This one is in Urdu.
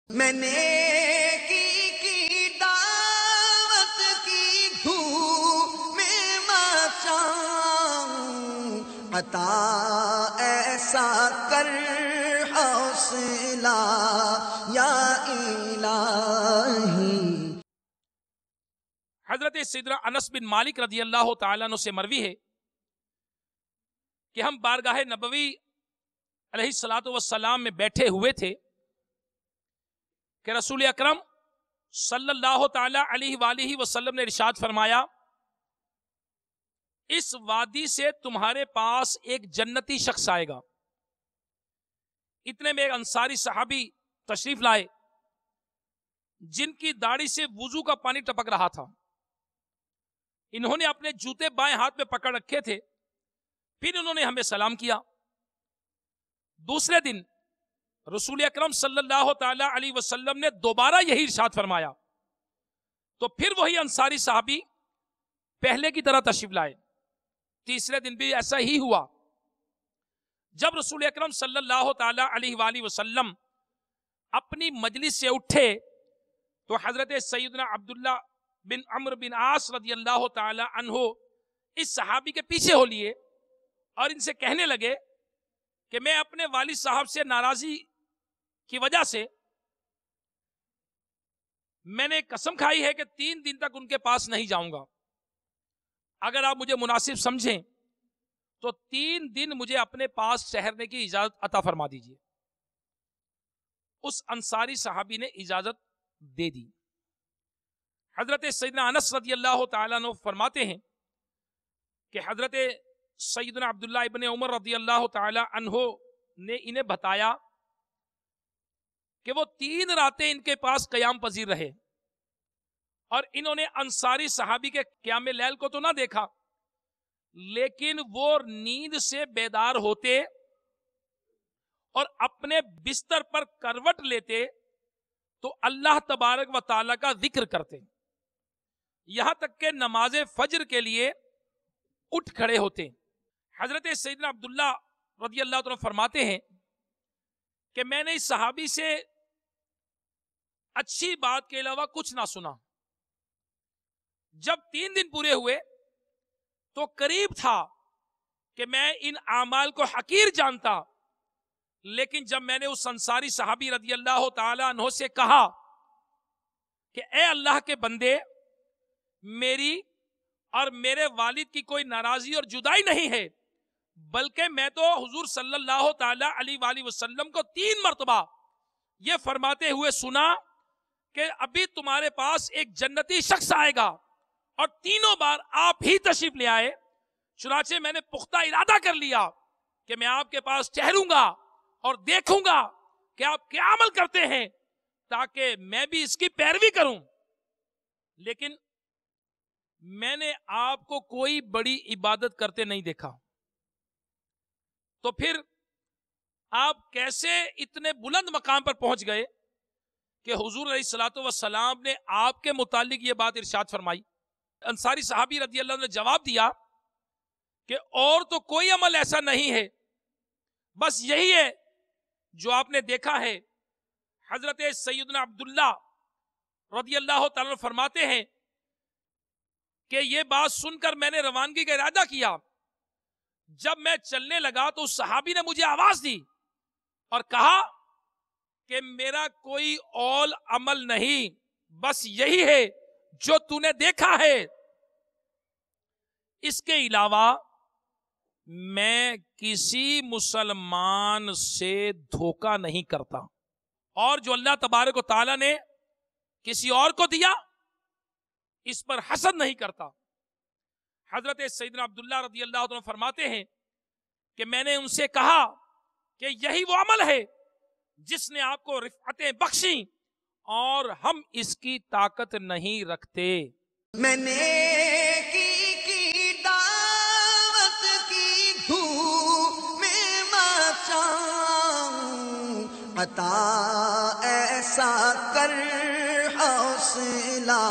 میں نے کی دعوت کی دھوم میں مچاؤں، عطا ایسا کر حوصلہ یا الہی۔ حضرت سیدنا انس بن مالک رضی اللہ تعالیٰ عنہ سے مروی ہے کہ ہم بارگاہ نبوی علیہ الصلوۃ والسلام میں بیٹھے ہوئے تھے کہ رسول اکرم صلی اللہ تعالی علیہ وآلہ وسلم نے ارشاد فرمایا، اس وادی سے تمہارے پاس ایک جنتی شخص آئے گا۔ اتنے میں ایک انصاری صحابی تشریف لائے جن کی داڑھی سے وضو کا پانی ٹپک رہا تھا۔ انہوں نے اپنے جوتے بائیں ہاتھ میں پکڑ رکھے تھے، پھر انہوں نے ہمیں سلام کیا۔ دوسرے دن رسول اکرم صلی اللہ تعالی علیہ وسلم نے دوبارہ یہی ارشاد فرمایا، تو پھر وہی انصاری صحابی پہلے کی طرح تشریف لائے۔ تیسرے دن بھی ایسا ہی ہوا۔ جب رسول اکرم صلی اللہ تعالی علیہ وآلہ وسلم اپنی مجلس سے اٹھے تو حضرت سیدنا عبداللہ بن عمرو بن عاص رضی اللہ تعالی عنہ اس صحابی کے پیچھے ہو لیے اور ان سے کہنے لگے کہ میں اپنے والد صاحب سے ناراضی کی وجہ سے میں نے قسم کھائی ہے کہ 3 دن تک ان کے پاس نہیں جاؤں گا۔ اگر آپ مجھے مناسب سمجھیں تو 3 دن مجھے اپنے پاس ٹھہرنے کی اجازت عطا فرما دیجیے۔ اس انصاری صحابی نے اجازت دے دی۔ حضرت سیدنا انس رضی اللہ تعالیٰ عنہ فرماتے ہیں کہ حضرت سیدنا عبداللہ ابن عمر رضی اللہ تعالی عنہ نے انہیں بتایا کہ وہ 3 راتیں ان کے پاس قیام پذیر رہے اور انہوں نے انصاری صحابی کے قیام لیل کو تو نہ دیکھا، لیکن وہ نیند سے بیدار ہوتے اور اپنے بستر پر کروٹ لیتے تو اللہ تبارک و تعالیٰ کا ذکر کرتے، یہاں تک کہ نماز فجر کے لیے اٹھ کھڑے ہوتے۔ حضرت سیدنا عبداللہ رضی اللہ عنہ فرماتے ہیں کہ میں نے اس صحابی سے اچھی بات کے علاوہ کچھ نہ سنا۔ جب 3 دن پورے ہوئے تو قریب تھا کہ میں ان اعمال کو حقیر جانتا، لیکن جب میں نے اس انصاری صحابی رضی اللہ تعالی عنہ سے کہا کہ اے اللہ کے بندے، میری اور میرے والد کی کوئی ناراضی اور جدائی نہیں ہے، بلکہ میں تو حضور صلی اللہ تعالی علیہ وآلہ وسلم کو 3 مرتبہ یہ فرماتے ہوئے سنا کہ ابھی تمہارے پاس ایک جنتی شخص آئے گا، اور 3 بار آپ ہی تشریف لے آئے، چنانچہ میں نے پختہ ارادہ کر لیا کہ میں آپ کے پاس ٹھہروں گا اور دیکھوں گا کہ آپ کیا عمل کرتے ہیں تاکہ میں بھی اس کی پیروی کروں۔ لیکن میں نے آپ کو کوئی بڑی عبادت کرتے نہیں دیکھا، تو پھر آپ کیسے اتنے بلند مقام پر پہنچ گئے کہ حضور علیہ الصلوۃ والسلام نے آپ کے متعلق یہ بات ارشاد فرمائی؟ انصاری صحابی رضی اللہ عنہ نے جواب دیا کہ اور تو کوئی عمل ایسا نہیں ہے، بس یہی ہے جو آپ نے دیکھا ہے۔ حضرت سیدنا عبداللہ رضی اللہ تعالیٰ عنہ فرماتے ہیں کہ یہ بات سن کر میں نے روانگی کا ارادہ کیا۔ جب میں چلنے لگا تو اس صحابی نے مجھے آواز دی اور کہا کہ میرا کوئی اور عمل نہیں، بس یہی ہے جو تو نے دیکھا ہے، اس کے علاوہ میں کسی مسلمان سے دھوکہ نہیں کرتا، اور جو اللہ تبارک و تعالیٰ نے کسی اور کو دیا اس پر حسد نہیں کرتا۔ حضرت سیدنا عبداللہ رضی اللہ عنہ فرماتے ہیں کہ میں نے ان سے کہا کہ یہی وہ عمل ہے جس نے آپ کو رفعتیں بخشیں اور ہم اس کی طاقت نہیں رکھتے۔ میں نے کی دعوت کی دھوم میں مچاؤں، عطا ایسا کر حوصلہ